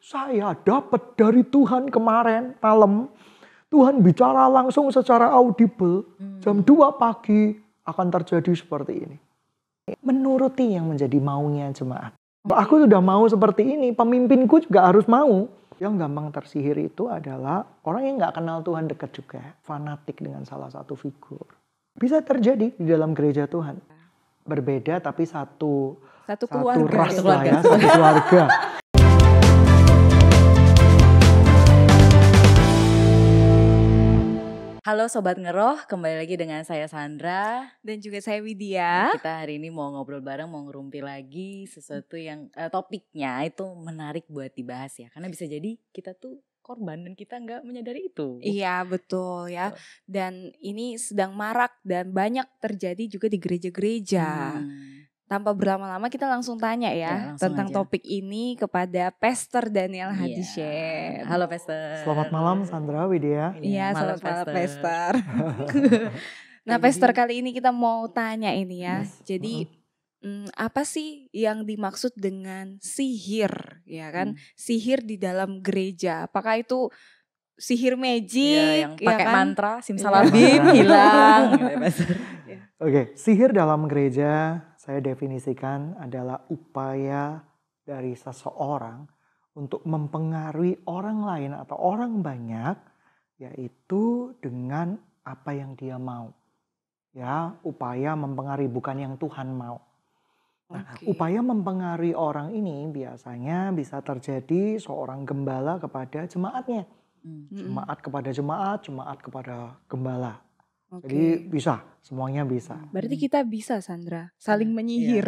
saya dapat dari Tuhan kemarin malam. Tuhan bicara langsung secara audible. Jam 2 pagi akan terjadi seperti ini. Menuruti yang menjadi maunya jemaat. Aku sudah mau seperti ini, pemimpinku juga harus mau. Yang gampang tersihir itu adalah orang yang gak kenal Tuhan dekat juga. Fanatik dengan salah satu figur. Bisa terjadi di dalam gereja Tuhan. Berbeda tapi satu keluarga. ras lah ya, satu keluarga. Halo Sobat Ngeroh, kembali lagi dengan saya Sandra. Dan juga saya Widya. Kita hari ini mau ngobrol bareng, mau ngerumpi lagi sesuatu yang topiknya itu menarik buat dibahas ya. Karena bisa jadi kita tuh korban dan kita nggak menyadari itu. Iya betul ya. Dan ini sedang marak dan banyak terjadi juga di gereja-gereja. Tanpa berlama-lama kita langsung tanya ya tentang topik ini kepada Pastor Daniel Hadishen. Halo Pastor. Selamat malam Sandra, Widya. Iya selamat malam Pastor. Nah Pastor kali ini kita mau tanya ini ya. Jadi apa sih yang dimaksud dengan sihir ya kan? Sihir di dalam gereja. Apakah itu sihir magic yang pakai kan? mantra simsalabim hilang gitu ya Pastor. Oke, sihir dalam gereja saya definisikan adalah upaya dari seseorang untuk mempengaruhi orang lain atau orang banyak, yaitu dengan apa yang dia mau. Ya, upaya mempengaruhi bukan yang Tuhan mau. Nah, upaya mempengaruhi orang ini biasanya bisa terjadi seorang gembala kepada jemaatnya. Jemaat kepada jemaat, jemaat kepada gembala. Jadi bisa, semuanya bisa. Berarti kita bisa Sandra saling menyihir.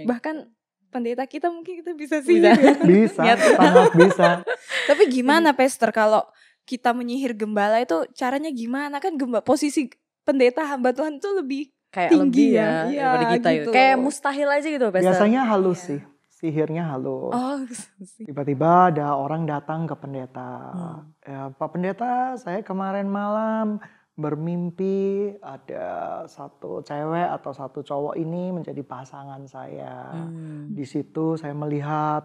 Bahkan pendeta kita mungkin kita bisa sihir. Bisa, sangat bisa. Tapi gimana Pastor kalau kita menyihir gembala itu caranya gimana? Kan posisi pendeta hamba Tuhan itu lebih kayak tinggi lebih ya daripada kita gitu. Kayak mustahil aja gitu Pastor. Biasanya halus sih, sihirnya halus. Tiba-tiba ada orang datang ke pendeta. Ya, Pak Pendeta, saya kemarin malam bermimpi ada satu cewek atau satu cowok ini menjadi pasangan saya. Di situ saya melihat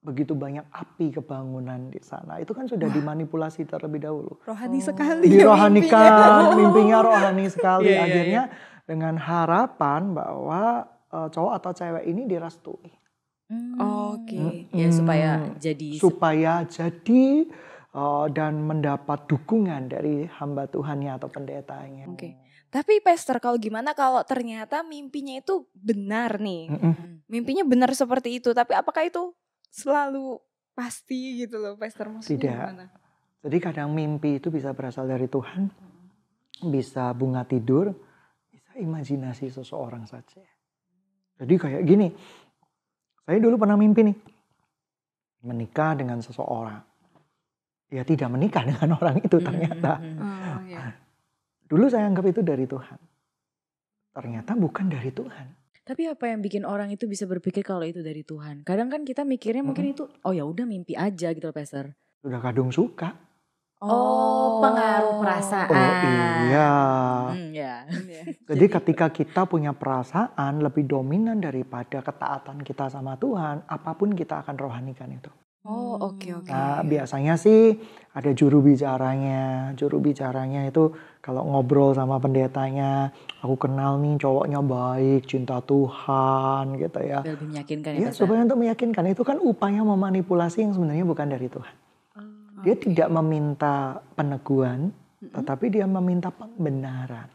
begitu banyak api kebangunan di sana. Itu kan sudah dimanipulasi terlebih dahulu. Rohani sekali. Dirohanikan, mimpinya rohani sekali. Akhirnya dengan harapan bahwa cowok atau cewek ini direstui. Ya supaya jadi dan mendapat dukungan dari hamba Tuhannya atau pendetanya. Tapi Pastor kalau gimana kalau ternyata mimpinya itu benar nih. Mimpinya benar seperti itu. Tapi apakah itu selalu pasti gitu loh Pastor? Maksudnya tidak. Gimana? Jadi kadang mimpi itu bisa berasal dari Tuhan. Bisa bunga tidur. Bisa imajinasi seseorang saja. Jadi kayak gini. Saya dulu pernah mimpi nih. Menikah dengan seseorang. Ya tidak menikah dengan orang itu ternyata. Dulu saya anggap itu dari Tuhan. Ternyata bukan dari Tuhan. Tapi apa yang bikin orang itu bisa berpikir kalau itu dari Tuhan? Kadang kan kita mikirnya mungkin itu oh ya udah mimpi aja gitu loh Pastor. Sudah kadung suka. Pengaruh perasaan. Iya. Ya. Jadi ketika kita punya perasaan lebih dominan daripada ketaatan kita sama Tuhan, apapun kita akan rohanikan itu. Nah, biasanya sih ada juru bicaranya. Juru bicaranya itu kalau ngobrol sama pendetanya, aku kenal nih cowoknya baik, cinta Tuhan gitu ya. Lebih meyakinkan ya. Supaya untuk meyakinkan itu kan upaya memanipulasi yang sebenarnya bukan dari Tuhan. Dia tidak meminta peneguhan, tetapi dia meminta pembenaran.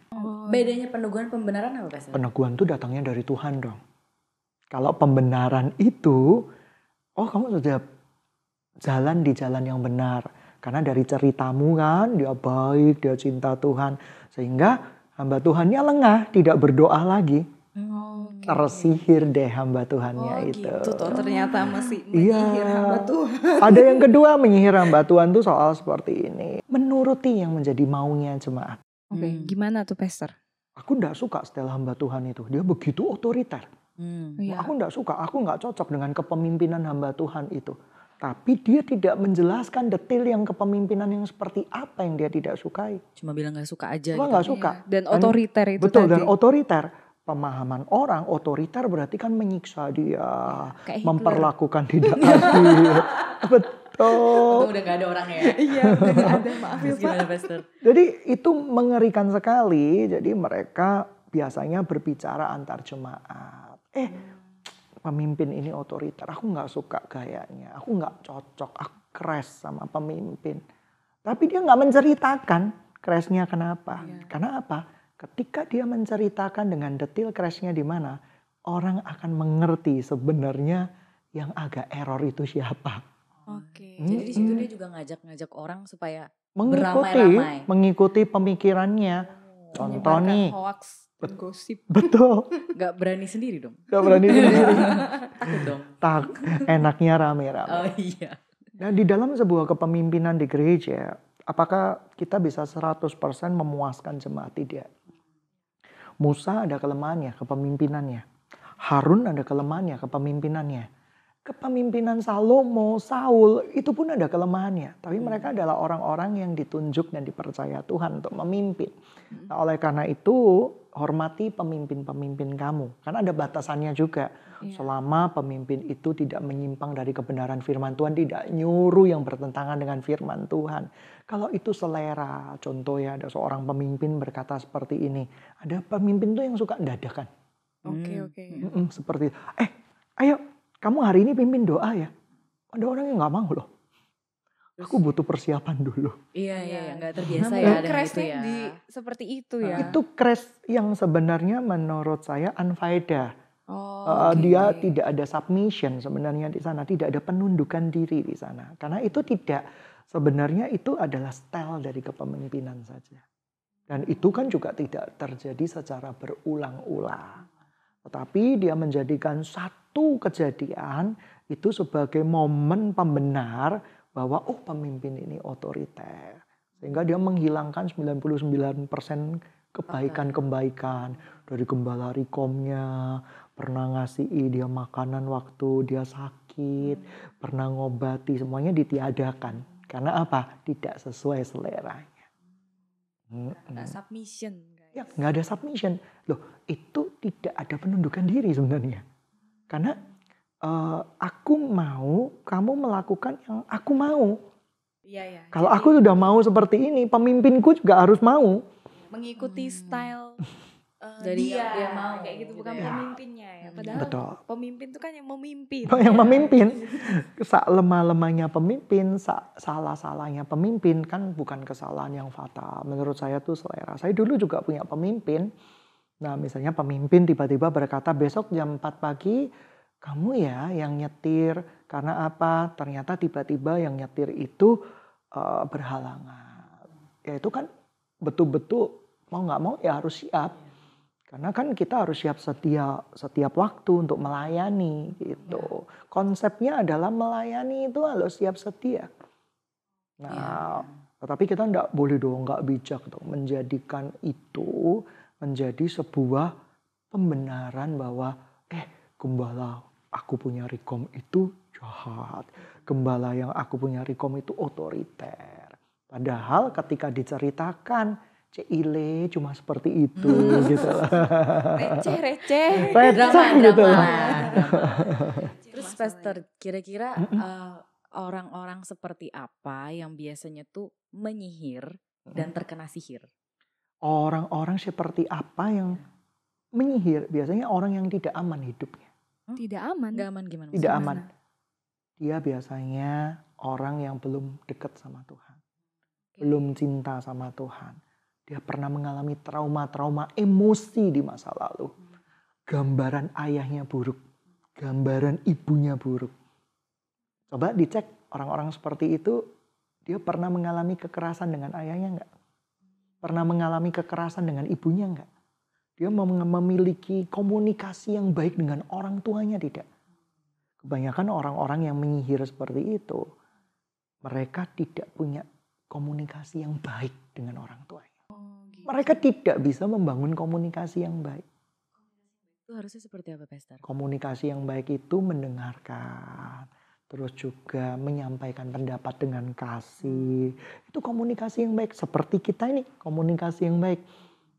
Bedanya peneguhan pembenaran apa Pastor? Peneguhan itu datangnya dari Tuhan dong. Kalau pembenaran itu, kamu sudah jalan di jalan yang benar. Karena dari ceritamu kan, dia baik, dia cinta Tuhan. Sehingga hamba Tuhannya lengah, tidak berdoa lagi. Tersihir deh hamba Tuhannya itu. Gitu toh, ternyata masih menyihir hamba Tuhan. Ada yang kedua, menyihir hamba Tuhan itu soal seperti ini. Menuruti yang menjadi maunya jemaat. Gimana tuh Pastor? Aku gak suka setelah hamba Tuhan itu. Dia begitu otoriter. Aku gak suka, aku gak cocok dengan kepemimpinan hamba Tuhan itu. Tapi dia tidak menjelaskan detail yang kepemimpinan yang seperti apa yang dia tidak sukai. Cuma bilang gak suka aja Cuma gitu. Gak suka. Dan otoriter itu betul, tadi. Dan otoriter. Pemahaman orang otoriter berarti kan menyiksa dia. Memperlakukan tidak adil. Untung udah gak ada orang ya. Iya, udah gak ada, maaf ya Terus Pak. gimana Pastor? Jadi itu mengerikan sekali. Jadi mereka biasanya berbicara antar jemaat. Pemimpin ini otoriter. Aku nggak suka gayanya. Aku nggak cocok. Aku crash sama pemimpin. Tapi dia nggak menceritakan crashnya kenapa. Karena apa? Ketika dia menceritakan dengan detail crashnya di mana, orang akan mengerti sebenarnya yang agak error itu siapa. Oke. Jadi di situ dia juga ngajak-ngajak orang supaya Mengikuti, beramai-ramai. mengikuti pemikirannya. Contoh Menyebarkan nih, hoax dan gosip. betul, Gak berani sendiri dong. gak berani sendiri. Takut dong. Enaknya rame-rame. Oh iya. Nah, di dalam sebuah kepemimpinan di gereja, apakah kita bisa 100% memuaskan jemaat? Tidak. Musa ada kelemahannya, kepemimpinannya. Harun ada kelemahannya, kepemimpinannya. Kepemimpinan Salomo, Saul, itu pun ada kelemahannya. Tapi mereka adalah orang-orang yang ditunjuk dan dipercaya Tuhan untuk memimpin. Nah, oleh karena itu, hormati pemimpin-pemimpin kamu. Karena ada batasannya juga. Selama pemimpin itu tidak menyimpang dari kebenaran firman Tuhan, tidak nyuruh yang bertentangan dengan firman Tuhan. Kalau itu selera, contoh ya ada seorang pemimpin berkata seperti ini. Ada pemimpin tuh yang suka dadakan. Oke. Seperti, ayo kamu hari ini pimpin doa ya. Ada orang yang gak mau loh. Aku butuh persiapan dulu. Iya, gak terbiasa Namun ya dengan itu crashnya ya. seperti itu ya. Itu crash yang sebenarnya menurut saya unfaedah. Oke. Dia tidak ada submission sebenarnya di sana. Tidak ada penundukan diri di sana. Karena itu tidak, sebenarnya itu adalah style dari kepemimpinan saja. Dan itu kan juga tidak terjadi secara berulang-ulang. Tetapi dia menjadikan satu kejadian itu sebagai momen pembenar bahwa pemimpin ini otoriter. Sehingga dia menghilangkan 99% kebaikan-kebaikan dari gembala Rikomnya, pernah ngasih dia makanan waktu dia sakit, pernah ngobati, semuanya ditiadakan. Karena apa? Tidak sesuai seleranya. Nah, submission. Ya, nggak ada submission. Loh, itu tidak ada penundukan diri sebenarnya. Karena aku mau, kamu melakukan yang aku mau. Iya. Kalau aku sudah mau seperti ini, pemimpinku juga harus mau. Mengikuti style Dari dia, yang dia mau, kayak gitu, bukan gitu ya. pemimpinnya ya. Padahal Betul. pemimpin itu kan yang memimpin. Yang memimpin. Lemah-lemahnya pemimpin, salah-salahnya pemimpin kan bukan kesalahan yang fatal. Menurut saya tuh selera. Saya dulu juga punya pemimpin. Nah, misalnya pemimpin tiba-tiba berkata besok jam 4 pagi kamu ya yang nyetir. Karena apa? Ternyata tiba-tiba yang nyetir itu berhalangan. Ya itu kan betul-betul mau nggak mau ya harus siap. Karena kan kita harus siap setiap waktu untuk melayani gitu. Konsepnya adalah melayani itu harus siap sedia. Nah, tetapi kita enggak boleh dong, enggak bijak dong menjadikan itu menjadi sebuah pembenaran bahwa gembala aku punya Rikom itu jahat. Gembala yang aku punya Rikom itu otoriter. Padahal ketika diceritakan Cile cuma seperti itu gitu lah. Receh. Drama gitu lah. Terus Pastor, kira-kira orang-orang seperti apa yang biasanya tuh menyihir dan terkena sihir? Orang-orang seperti apa yang menyihir? Biasanya orang yang tidak aman hidupnya. Tidak aman. Gak aman gimana? Tidak aman. Dia biasanya orang yang belum dekat sama Tuhan. Belum cinta sama Tuhan. Dia pernah mengalami trauma-trauma emosi di masa lalu. Gambaran ayahnya buruk. Gambaran ibunya buruk. Coba dicek orang-orang seperti itu. Dia pernah mengalami kekerasan dengan ayahnya enggak? Pernah mengalami kekerasan dengan ibunya enggak? Dia memiliki komunikasi yang baik dengan orang tuanya tidak? Kebanyakan orang-orang yang menyihir seperti itu. Mereka tidak punya komunikasi yang baik dengan orang tuanya. Mereka tidak bisa membangun komunikasi yang baik. Itu harusnya seperti apa, Pastor? Komunikasi yang baik itu mendengarkan. Terus juga menyampaikan pendapat dengan kasih. Itu komunikasi yang baik. Seperti kita ini, komunikasi yang baik.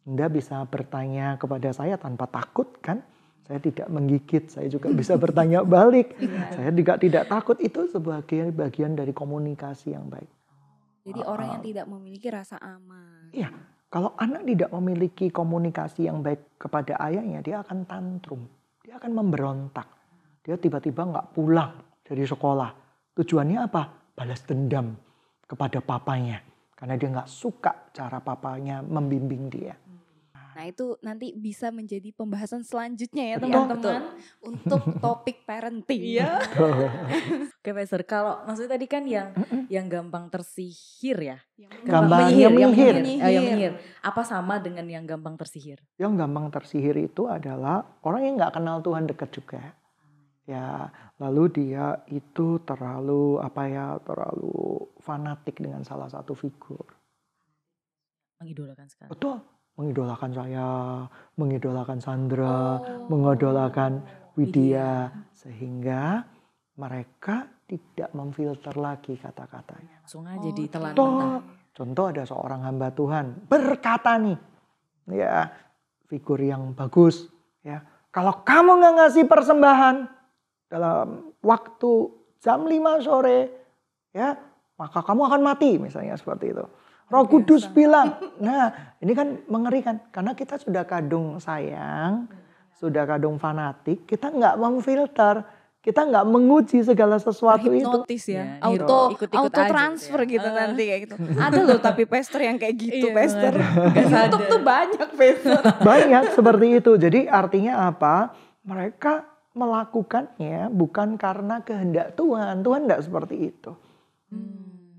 Anda bisa bertanya kepada saya tanpa takut kan. Saya tidak menggigit, saya juga bisa bertanya balik. Saya juga tidak takut, itu sebagai bagian dari komunikasi yang baik. Jadi orang yang tidak memiliki rasa aman. Iya, kalau anak tidak memiliki komunikasi yang baik kepada ayahnya, dia akan tantrum, dia akan memberontak. Dia tiba-tiba nggak pulang dari sekolah. Tujuannya apa? Balas dendam kepada papanya. Karena dia nggak suka cara papanya membimbing dia. Nah itu nanti bisa menjadi pembahasan selanjutnya ya Betul. teman-teman. Untuk topik parenting. Iya. Oke Pastor, kalau maksudnya tadi kan yang gampang tersihir ya? Gampang yang menyihir. menyihir. Apa sama dengan yang gampang tersihir? Yang gampang tersihir itu adalah orang yang nggak kenal Tuhan dekat juga. Ya, lalu dia itu terlalu fanatik dengan salah satu figur. Mengidolakan sekali. Betul, mengidolakan saya, mengidolakan Sandra, mengidolakan Widya, sehingga mereka tidak memfilter lagi kata-katanya. Langsung aja ditelan mentah. Contoh ada seorang hamba Tuhan berkata nih, ya figur yang bagus, ya kalau kamu nggak ngasih persembahan dalam waktu jam 5 sore, ya maka kamu akan mati, misalnya seperti itu. Roh Kudus bilang, nah ini kan mengerikan karena kita sudah kadung sayang, sudah kadung fanatik, kita nggak memfilter, kita nggak menguji segala sesuatu itu. Hipnotis ya, Ya, auto ikut-ikut auto aja transfer gitu gitu ya. nanti kayak gitu. Ada loh tapi pastor yang kayak gitu, Iya, pastor. nggak Di sadar. YouTube tuh banyak pastor. Banyak seperti itu. Jadi artinya apa? Mereka melakukannya bukan karena kehendak Tuhan. Tuhan tidak seperti itu.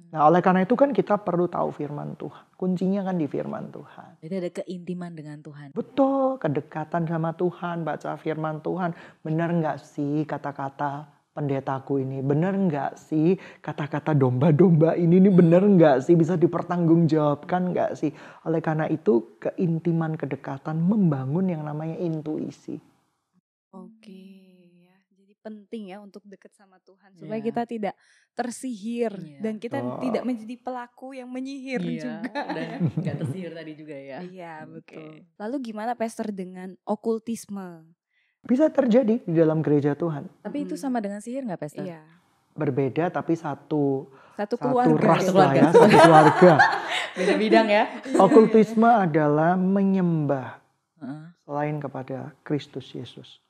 Nah, oleh karena itu kan kita perlu tahu firman Tuhan. Kuncinya kan di firman Tuhan. Jadi ada keintiman dengan Tuhan. Betul, kedekatan sama Tuhan, baca firman Tuhan. Benar nggak sih kata-kata pendetaku ini? Benar nggak sih kata-kata domba-domba ini benar nggak sih? Bisa dipertanggungjawabkan nggak sih? Oleh karena itu keintiman kedekatan membangun yang namanya intuisi. Oke ya, jadi penting ya untuk dekat sama Tuhan supaya Iya. kita tidak tersihir Iya. dan kita tidak menjadi pelaku yang menyihir juga. Dan nggak tersihir tadi juga ya. Iya Oke. betul. Lalu gimana pastor dengan okultisme? Bisa terjadi di dalam gereja Tuhan. Tapi itu sama dengan sihir nggak Pastor? Iya. Berbeda tapi satu Satu ras keluarga. lah ya, satu keluarga. Beda bidang ya. Okultisme adalah menyembah Heeh. selain kepada Kristus Yesus.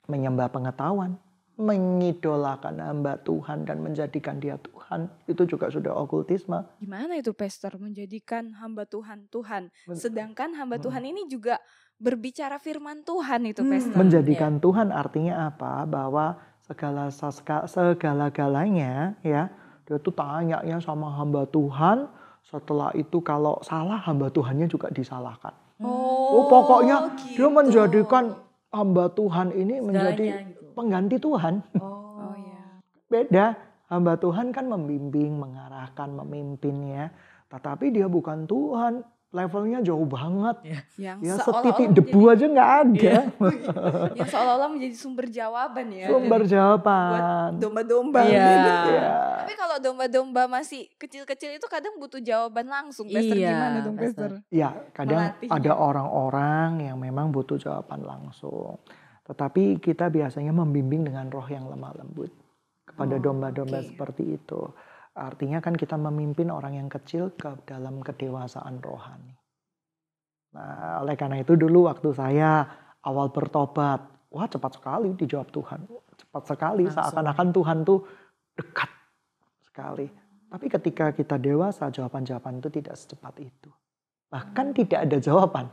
Menyembah pengetahuan, mengidolakan hamba Tuhan dan menjadikan dia Tuhan. Itu juga sudah okultisme. Gimana itu pastor menjadikan hamba Tuhan Tuhan? Sedangkan hamba Tuhan ini juga berbicara firman Tuhan itu pastor. Menjadikan Tuhan artinya apa? Bahwa segala-galanya ya, dia tuh tanya ya sama hamba Tuhan. Setelah itu kalau salah hamba Tuhannya juga disalahkan. Oh, pokoknya dia gitu. menjadikan hamba Tuhan ini menjadi Segalanya gitu. pengganti Tuhan. Oh ya. Beda, hamba Tuhan kan membimbing, mengarahkan, memimpin ya. Tetapi dia bukan Tuhan, levelnya jauh banget. Yang Ya seolah-olah setitik debu aja nggak ada. yang seolah-olah menjadi sumber jawaban ya. Sumber buat jawaban. domba-domba. Iya. Ya. Tapi kalau domba-domba masih kecil-kecil itu kadang butuh jawaban langsung. Pastor Iya, gimana dong Pastor. pastor? Ya, kadang Melatihnya. ada orang-orang yang memang butuh jawaban langsung. Tetapi kita biasanya membimbing dengan roh yang lemah lembut kepada domba-domba oke. seperti itu. Artinya kan kita memimpin orang yang kecil ke dalam kedewasaan rohani. Nah, oleh karena itu dulu waktu saya awal bertobat, wah cepat sekali dijawab Tuhan. Cepat sekali, Langsung. seakan-akan Tuhan tuh dekat sekali. Tapi ketika kita dewasa, jawaban-jawaban itu tidak secepat itu. Bahkan tidak ada jawaban.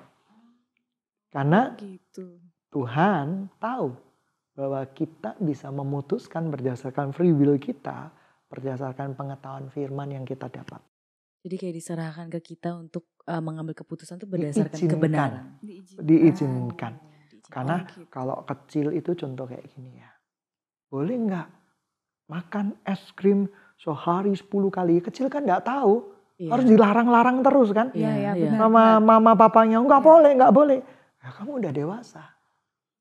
Karena Gitu. Tuhan tahu bahwa kita bisa memutuskan berdasarkan free will kita, berdasarkan pengetahuan firman yang kita dapat. Jadi kayak diserahkan ke kita untuk mengambil keputusan itu berdasarkan Diizinkan. kebenaran. Diizinkan. Karena gitu. kalau kecil itu contoh kayak gini ya. Boleh nggak makan es krim sehari 10 kali? Kecil kan nggak tahu. Iya. Harus dilarang-larang terus kan. Iya, Iya. benar. Sama mama papanya, nggak boleh, nggak boleh. Ya, kamu udah dewasa.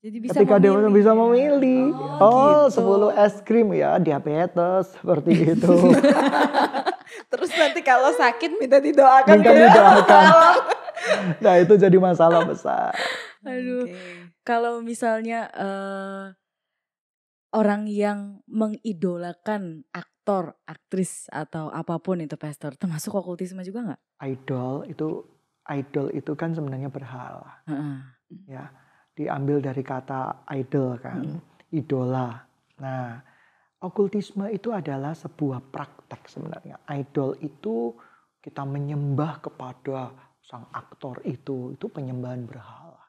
Jadi bisa Ketika dewasa memilih. bisa memilih. Oh, gitu. 10 es krim ya diabetes seperti itu. Terus nanti kalau sakit minta didoakan. Minta didoakan. Nah itu jadi masalah besar. Aduh. Oke. Kalau misalnya orang yang mengidolakan aktor, aktris atau apapun itu Pastor, termasuk okultisme juga nggak? Idol itu kan sebenarnya berhala. Heeh. Ya, diambil dari kata idol kan, idola. Nah, okultisme itu adalah sebuah praktek sebenarnya. Idol itu kita menyembah kepada sang aktor itu penyembahan berhala.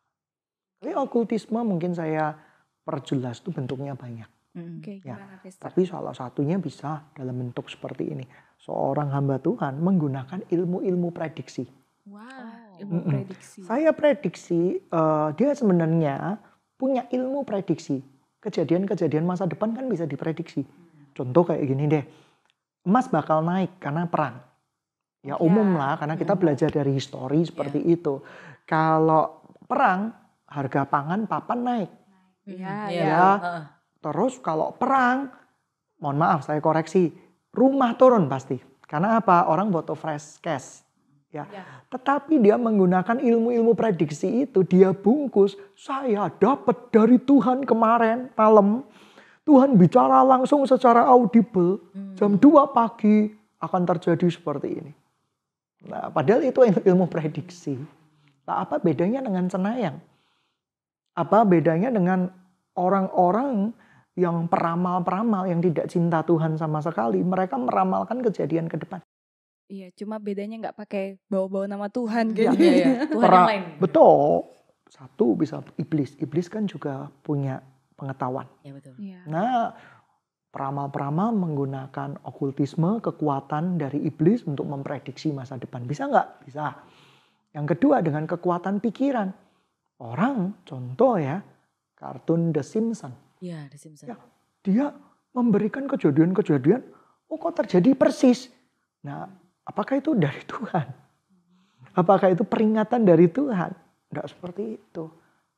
Tapi okultisme mungkin saya perjelas itu bentuknya banyak. Oke, Ya, gimana Pastor? tapi salah satunya bisa dalam bentuk seperti ini. Seorang hamba Tuhan menggunakan ilmu-ilmu prediksi. Wah, ilmu prediksi. Saya prediksi dia sebenarnya punya ilmu prediksi. Kejadian-kejadian masa depan kan bisa diprediksi. Contoh kayak gini deh. Emas bakal naik karena perang. Ya umum lah karena kita belajar dari histori seperti itu. Kalau perang harga pangan papan naik. Iya. Terus kalau perang, mohon maaf saya koreksi, rumah turun pasti. Karena apa? Orang butuh fresh cash. Ya. Tetapi dia menggunakan ilmu-ilmu prediksi itu, dia bungkus, saya dapat dari Tuhan kemarin malam. Tuhan bicara langsung secara audible, jam 2 pagi akan terjadi seperti ini. Nah, padahal itu ilmu prediksi. Nah, apa bedanya dengan cenayang? Apa bedanya dengan orang-orang yang peramal-peramal yang tidak cinta Tuhan sama sekali? Mereka meramalkan kejadian ke depan. Iya, cuma bedanya nggak pakai bawa-bawa nama Tuhan Iya, kayaknya. iya. Tuhan yang lain. Betul. Satu bisa iblis. Iblis kan juga punya pengetahuan. Ya betul. Iya. Nah, peramal-peramal menggunakan okultisme, kekuatan dari iblis untuk memprediksi masa depan. Bisa nggak? Bisa. Yang kedua dengan kekuatan pikiran. Orang, contoh ya, kartun The Simpsons. Iya, The Simpsons. Ya, dia memberikan kejadian-kejadian, kok terjadi persis. Nah, apakah itu dari Tuhan? Apakah itu peringatan dari Tuhan? Tidak seperti itu.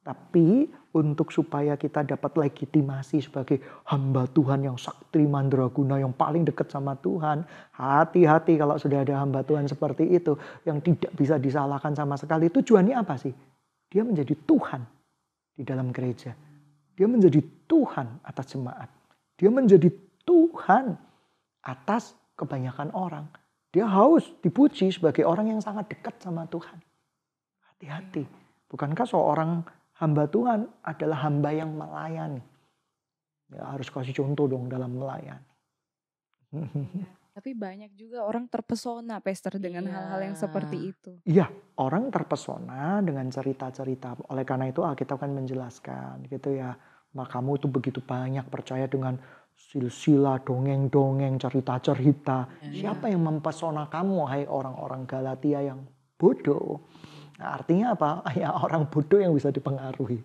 Tapi untuk supaya kita dapat legitimasi sebagai hamba Tuhan yang sakti mandraguna, yang paling dekat sama Tuhan. Hati-hati kalau sudah ada hamba Tuhan seperti itu, yang tidak bisa disalahkan sama sekali. Tujuannya apa sih? Dia menjadi Tuhan di dalam gereja. Dia menjadi Tuhan atas jemaat. Dia menjadi Tuhan atas kebanyakan orang. Dia haus dipuji sebagai orang yang sangat dekat sama Tuhan. Hati-hati. Bukankah seorang hamba Tuhan adalah hamba yang melayani? Ya, harus kasih contoh dong dalam melayani. Tapi banyak juga orang terpesona, Pastor, dengan hal-hal yang seperti itu. Iya, orang terpesona dengan cerita-cerita. Oleh karena itu Alkitab kan menjelaskan gitu ya. Kamu itu begitu banyak percaya dengan silsilah, dongeng-dongeng, cerita-cerita. Siapa yang mempesona kamu, hai orang-orang Galatia yang bodoh? Nah, artinya apa? Ya orang bodoh yang bisa dipengaruhi.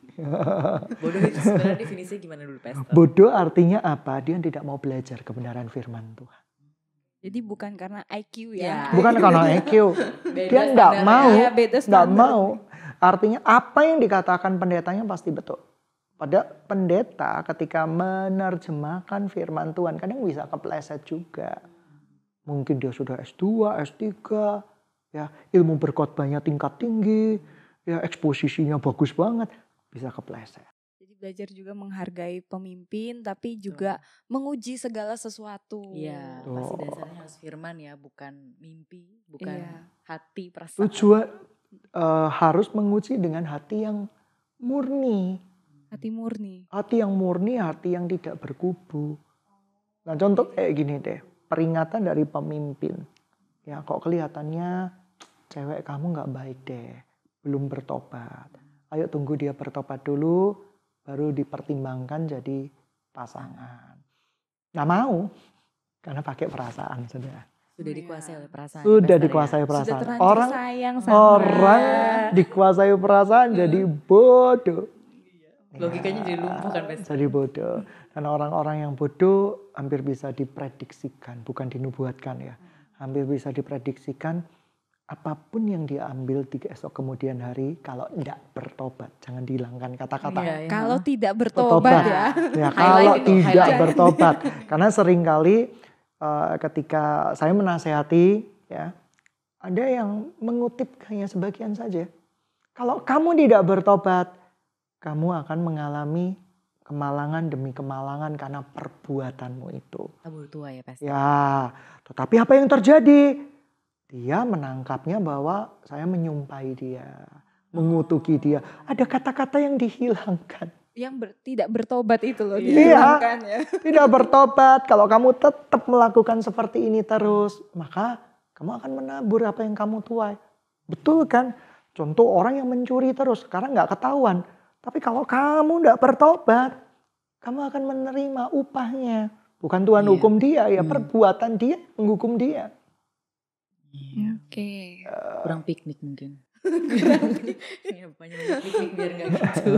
Bodoh itu sebenarnya definisinya gimana dulu, Pastor? Bodoh artinya apa? Dia tidak mau belajar kebenaran firman Tuhan. Jadi bukan karena IQ ya. Bukan karena IQ. Dia tidak mau. Ya, beda Tidak standar. mau. Artinya apa yang dikatakan pendetanya pasti betul. Pada pendeta ketika menerjemahkan firman Tuhan kadang bisa kepleset juga. Mungkin dia sudah S2, S3, ya ilmu berkhotbahnya tingkat tinggi, ya eksposisinya bagus banget, bisa kepleset. Jadi belajar juga menghargai pemimpin, tapi juga menguji segala sesuatu. Iya, pasti dasarnya harus firman ya, bukan mimpi, bukan hati, perasaan. Tujuan harus menguji dengan hati yang murni. Hati murni. Hati yang murni, hati yang tidak berkubu. Nah contoh kayak gini deh, peringatan dari pemimpin. Ya kok kelihatannya cewek kamu gak baik deh, belum bertobat. Ayo tunggu dia bertobat dulu, baru dipertimbangkan jadi pasangan. Nah mau, karena pakai perasaan sudah. Sudah dikuasai oleh perasaan. Sudah dikuasai perasaan. Sudah terlanjur sayang sama Orang dikuasai perasaan jadi bodoh. Logikanya jadi lumpuh kan, Pastor? Jadi bodoh. Dan orang-orang yang bodoh hampir bisa diprediksikan, bukan dinubuatkan ya. Hampir bisa diprediksikan apapun yang dia ambil 3 esok kemudian hari kalau tidak bertobat. Jangan dihilangkan kata-kata. Kalau tidak bertobat ya. Ya kalau tidak bertobat. Karena seringkali ketika saya menasehati ya, ada yang mengutip hanya sebagian saja. Kalau kamu tidak bertobat, kamu akan mengalami kemalangan demi kemalangan karena perbuatanmu itu. Tabur tua ya Pastor. Ya, tetapi apa yang terjadi? Dia menangkapnya bahwa saya menyumpahi dia, mengutuki dia. Ada kata-kata yang dihilangkan. Yang tidak bertobat itu loh. Iya, dihilangkan ya. tidak bertobat. Kalau kamu tetap melakukan seperti ini terus, maka kamu akan menabur apa yang kamu tuai. Betul kan? Contoh orang yang mencuri terus, karena nggak ketahuan. Tapi kalau kamu nggak bertobat, kamu akan menerima upahnya. Bukan Tuhan Iya. hukum dia, ya perbuatan dia menghukum dia. Iya. Oke. Kurang piknik mungkin. Iya, banyak piknik biar nggak gitu.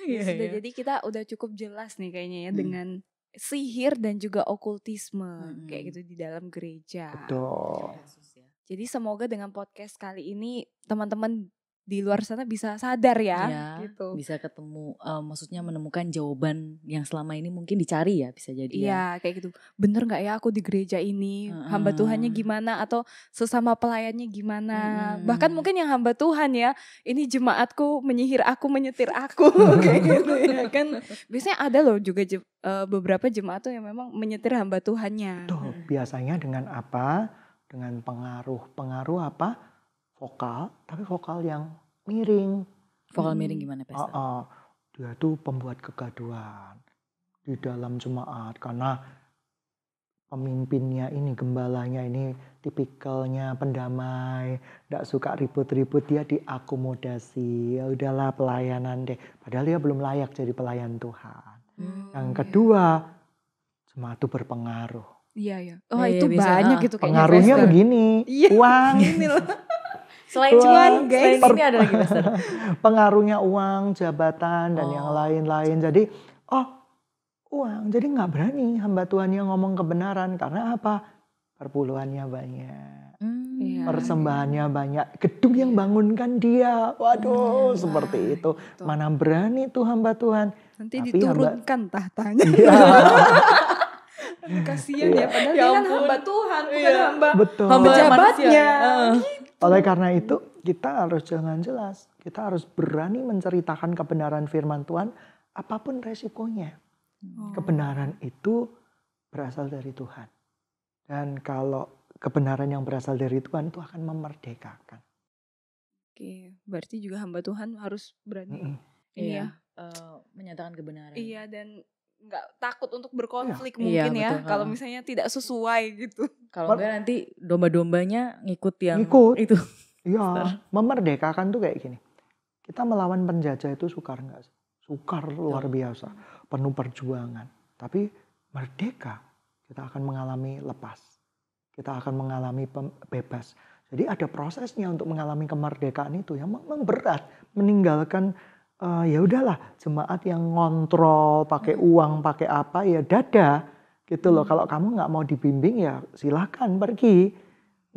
Ya sudah, jadi kita udah cukup jelas nih kayaknya ya dengan sihir dan juga okultisme kayak gitu di dalam gereja. Betul. Jadi semoga dengan podcast kali ini teman-teman di luar sana bisa sadar ya, Iya, gitu. bisa ketemu, maksudnya menemukan jawaban yang selama ini mungkin dicari ya, bisa jadi ya. Iya, kayak gitu. Bener nggak ya aku di gereja ini, hamba Tuhannya gimana atau sesama pelayannya gimana. Bahkan mungkin yang hamba Tuhan ya, ini jemaatku menyihir aku, menyetir aku kayak gitu ya kan. Biasanya ada loh juga beberapa jemaat tuh yang memang menyetir hamba Tuhannya. Tuh, biasanya dengan apa? Dengan pengaruh apa? Vokal, tapi vokal yang miring. Vokal miring gimana Pastor? Dia tuh pembuat kegaduhan di dalam jemaat karena pemimpinnya ini, gembalanya ini tipikalnya pendamai, tidak suka ribut-ribut, dia diakomodasi. Ya udahlah pelayanan deh, padahal dia belum layak jadi pelayan Tuhan. Yang kedua, jemaat itu berpengaruh. Iya ya. Oh Iya, itu bisa, banyak gitu kayaknya. Pengaruhnya Pastor. begini, Iya, uang. Gini loh. Selain cuan, guys. selain ini ada lagi Pastor. Pengaruhnya uang, jabatan, dan yang lain-lain. Jadi, uang. Jadi nggak berani hamba Tuhan yang ngomong kebenaran. Karena apa? Perpuluhannya banyak. Iya. Persembahannya banyak. Gedung yang bangunkan dia. Waduh, seperti itu. Mana berani tuh hamba Tuhan. Nanti Tapi diturunkan tahtanya. Iya, Kasian ya, padahal dia kan hamba Tuhan, bukan hamba betul. pejabatnya. Oleh karena itu, kita harus jangan jelas. Kita harus berani menceritakan kebenaran firman Tuhan. Apapun resikonya. Kebenaran itu berasal dari Tuhan. Dan kalau kebenaran yang berasal dari Tuhan itu akan memerdekakan. Oke, berarti juga hamba Tuhan harus berani ini Iya, ya. menyatakan kebenaran. Iya, dan nggak takut untuk berkonflik Iya, mungkin ya. betul. Kalau misalnya tidak sesuai gitu. Kalau enggak nanti domba-dombanya ngikut yang Ngikut. itu. Iya, memerdekakan tuh kayak gini. Kita melawan penjajah itu sukar nggak sih? Sukar luar biasa, penuh perjuangan. Tapi merdeka, kita akan mengalami lepas. Kita akan mengalami bebas. Jadi ada prosesnya untuk mengalami kemerdekaan itu yang memang berat. Meninggalkan ya udahlah jemaat yang ngontrol, pakai uang, pakai apa ya dada gitu loh. Kalau kamu nggak mau dibimbing ya silahkan pergi.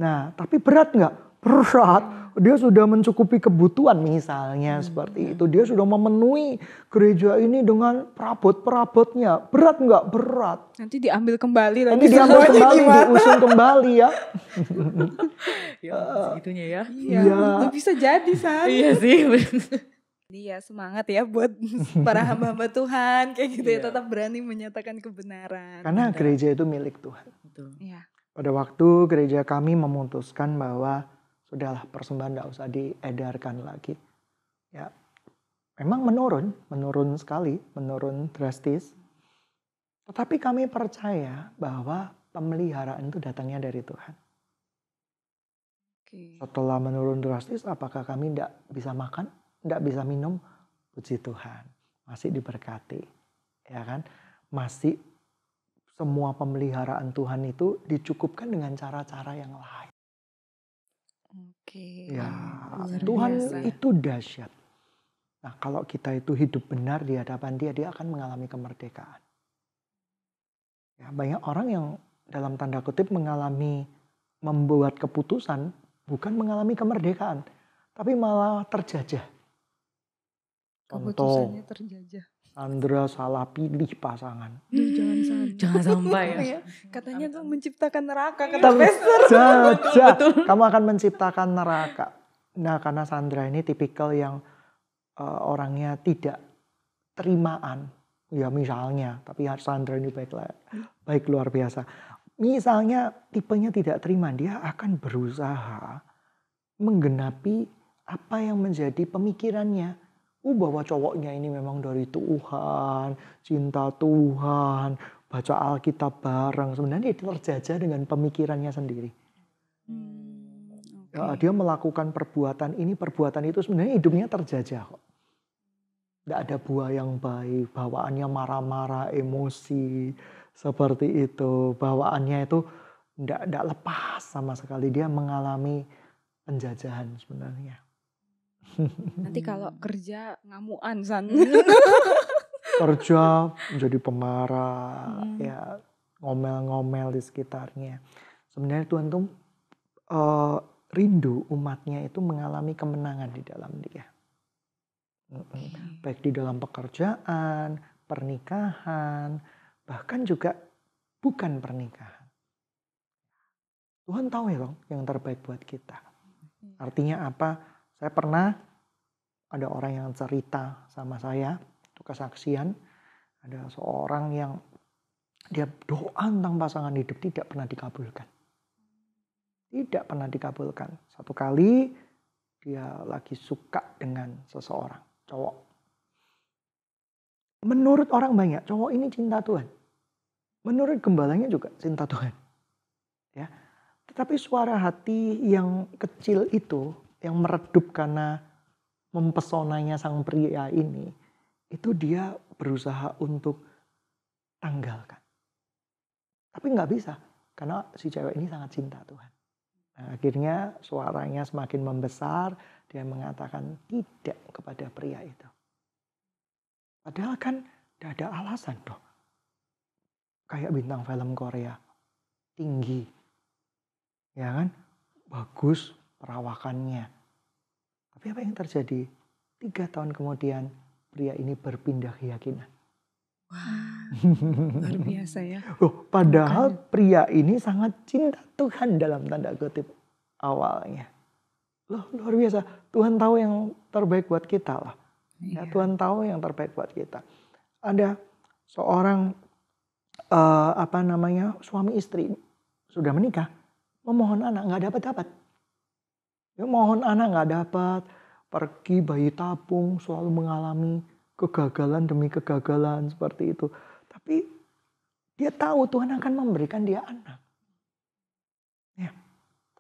Nah tapi berat nggak? Berat. Dia sudah mencukupi kebutuhan misalnya seperti itu. Dia sudah memenuhi gereja ini dengan perabot-perabotnya. Berat nggak? Berat. Nanti diambil kembali lagi. Nanti diambil semuanya kembali, gimana? diusung kembali ya. Ya, segitunya ya. Iya, Iya. nggak bisa jadi San. Iya sih. Jadi ya semangat ya buat para hamba-hamba Tuhan kayak gitu ya, Iya. tetap berani menyatakan kebenaran. Karena gereja itu milik Tuhan. Betul. Iya. Pada waktu gereja kami memutuskan bahwa sudahlah persembahan tidak usah diedarkan lagi. Ya, memang menurun sekali, menurun drastis. Tetapi kami percaya bahwa pemeliharaan itu datangnya dari Tuhan. Oke. Setelah menurun drastis, apakah kami tidak bisa makan, tidak bisa minum? Puji Tuhan, masih diberkati, ya kan? Masih semua pemeliharaan Tuhan itu dicukupkan dengan cara-cara yang lain. Oke. Ya, Luar Tuhan biasa. itu dahsyat. Nah, kalau kita itu hidup benar di hadapan Dia akan mengalami kemerdekaan. Ya, banyak orang yang dalam tanda kutip membuat keputusan bukan mengalami kemerdekaan, tapi malah terjajah. Contoh, Keputusannya terjajah. Sandra salah pilih pasangan. Duh, jangan sampai. Jangan sampai ya. Iya, katanya tuh menciptakan neraka kata Pastor. Terjajah. Kamu akan menciptakan neraka. Nah, karena Sandra ini tipikal yang orangnya tidak terimaan, ya misalnya, tapi Sandra ini baik luar biasa. Misalnya tipenya tidak terima, dia akan berusaha menggenapi apa yang menjadi pemikirannya. Bahwa cowoknya ini memang dari Tuhan, cinta Tuhan, baca Alkitab bareng. Sebenarnya dia terjajah dengan pemikirannya sendiri. Ya, dia melakukan perbuatan ini, perbuatan itu, sebenarnya hidupnya terjajah kok. Tidak ada buah yang baik, bawaannya marah-marah, emosi, seperti itu. Bawaannya itu tidak lepas sama sekali. Dia mengalami penjajahan sebenarnya. Nanti kalau kerja ngamuan San. Kerja menjadi pemarah, ya ngomel-ngomel di sekitarnya. Sebenarnya Tuhan tuh rindu umatnya itu mengalami kemenangan di dalam dia. Baik di dalam pekerjaan, pernikahan, bahkan juga bukan pernikahan. Tuhan tahu ya dong yang terbaik buat kita. Artinya apa? Saya pernah ada orang yang cerita sama saya, itu kesaksian. Ada seorang yang dia doa tentang pasangan hidup tidak pernah dikabulkan. Tidak pernah dikabulkan. Satu kali dia lagi suka dengan seseorang, cowok. Menurut orang banyak, cowok ini cinta Tuhan. Menurut gembalanya juga cinta Tuhan. Ya. Tetapi suara hati yang kecil itu, yang meredup karena mempesonanya sang pria ini, itu dia berusaha untuk tanggalkan. Tapi nggak bisa, karena si cewek ini sangat cinta Tuhan. Nah, akhirnya suaranya semakin membesar, dia mengatakan tidak kepada pria itu. Padahal kan tidak ada alasan toh. Kayak bintang film Korea, tinggi, ya kan, bagus perawakannya. Tapi apa yang terjadi? 3 tahun kemudian pria ini berpindah keyakinan. Wah, luar biasa ya. Padahal pria ini sangat cinta Tuhan dalam tanda kutip awalnya. Luar biasa. Tuhan tahu yang terbaik buat kita lah. Ya, Tuhan tahu yang terbaik buat kita. Ada seorang suami istri sudah menikah, memohon anak nggak dapat. Ya, mohon anak nggak dapat, pergi bayi tabung, selalu mengalami kegagalan demi kegagalan seperti itu. Tapi dia tahu Tuhan akan memberikan dia anak. Ya,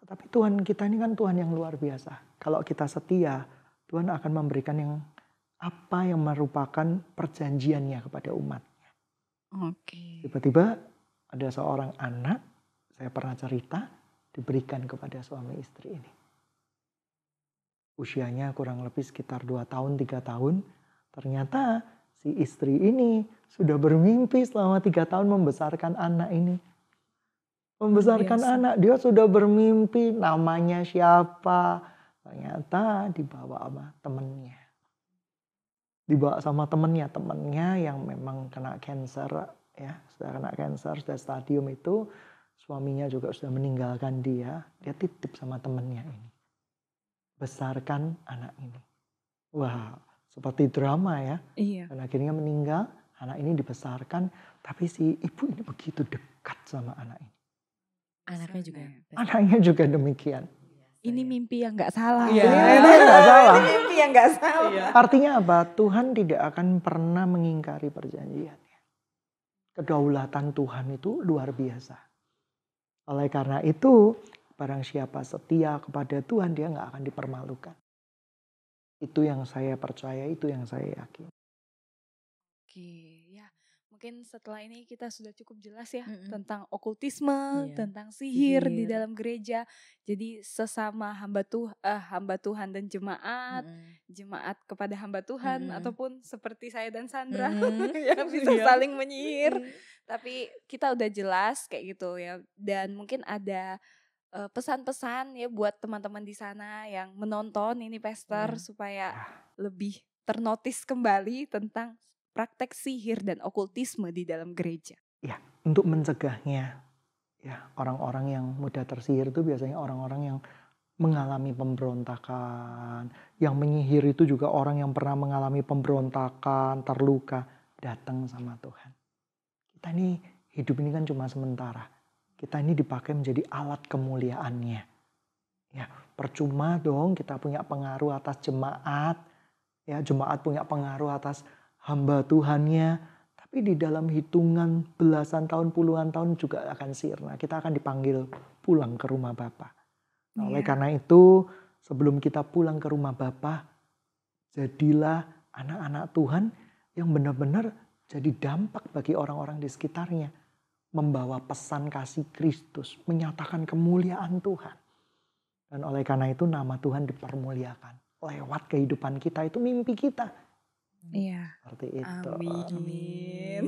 tetapi Tuhan kita ini kan Tuhan yang luar biasa. Kalau kita setia, Tuhan akan memberikan apa yang merupakan perjanjiannya kepada umatnya. Oke. Tiba-tiba ada seorang anak, saya pernah cerita, diberikan kepada suami istri ini. Usianya kurang lebih sekitar 2 tahun, 3 tahun. Ternyata si istri ini sudah bermimpi selama 3 tahun membesarkan anak ini. Membesarkan anak, dia sudah bermimpi namanya siapa. Ternyata dibawa sama temennya. Dibawa sama temennya yang memang kena cancer. Ya, sudah kena cancer, sudah stadium itu. Suaminya juga sudah meninggalkan dia. Dia titip sama temennya ini. Besarkan anak ini. Wah, seperti drama ya. Iya. Dan akhirnya meninggal, anak ini dibesarkan. Tapi si ibu ini begitu dekat sama anak ini. Anaknya juga demikian. Ini mimpi yang nggak salah. Ini nggak salah. Ini mimpi yang nggak salah. Artinya apa? Tuhan tidak akan pernah mengingkari perjanjiannya. Kedaulatan Tuhan itu luar biasa. Oleh karena itu, barang siapa setia kepada Tuhan, dia nggak akan dipermalukan. Itu yang saya percaya, itu yang saya yakin. Oke, ya mungkin setelah ini kita sudah cukup jelas ya tentang okultisme, tentang sihir di dalam gereja. Jadi sesama hamba Tuhan dan jemaat, jemaat kepada hamba Tuhan, ataupun seperti saya dan Sandra yang bisa saling menyihir. Tapi kita udah jelas kayak gitu ya. Dan mungkin ada pesan-pesan ya buat teman-teman di sana yang menonton ini Pastor supaya lebih ternotis kembali tentang praktek sihir dan okultisme di dalam gereja. Ya, untuk mencegahnya, ya orang-orang yang mudah tersihir itu biasanya orang-orang yang mengalami pemberontakan. Yang menyihir itu juga orang yang pernah mengalami pemberontakan, terluka, datang sama Tuhan. Kita ini hidup ini kan cuma sementara. Kita ini dipakai menjadi alat kemuliaannya. Ya, percuma dong kita punya pengaruh atas jemaat. Ya, jemaat punya pengaruh atas hamba Tuhannya. Tapi di dalam hitungan belasan tahun, puluhan tahun juga akan sirna. Kita akan dipanggil pulang ke rumah Bapa. Nah, oleh karena itu, sebelum kita pulang ke rumah Bapa, jadilah anak-anak Tuhan yang benar-benar jadi dampak bagi orang-orang di sekitarnya. Membawa pesan kasih Kristus, menyatakan kemuliaan Tuhan. Dan oleh karena itu nama Tuhan dipermuliakan. Lewat kehidupan kita, itu mimpi kita. Iya. Seperti itu. Amin.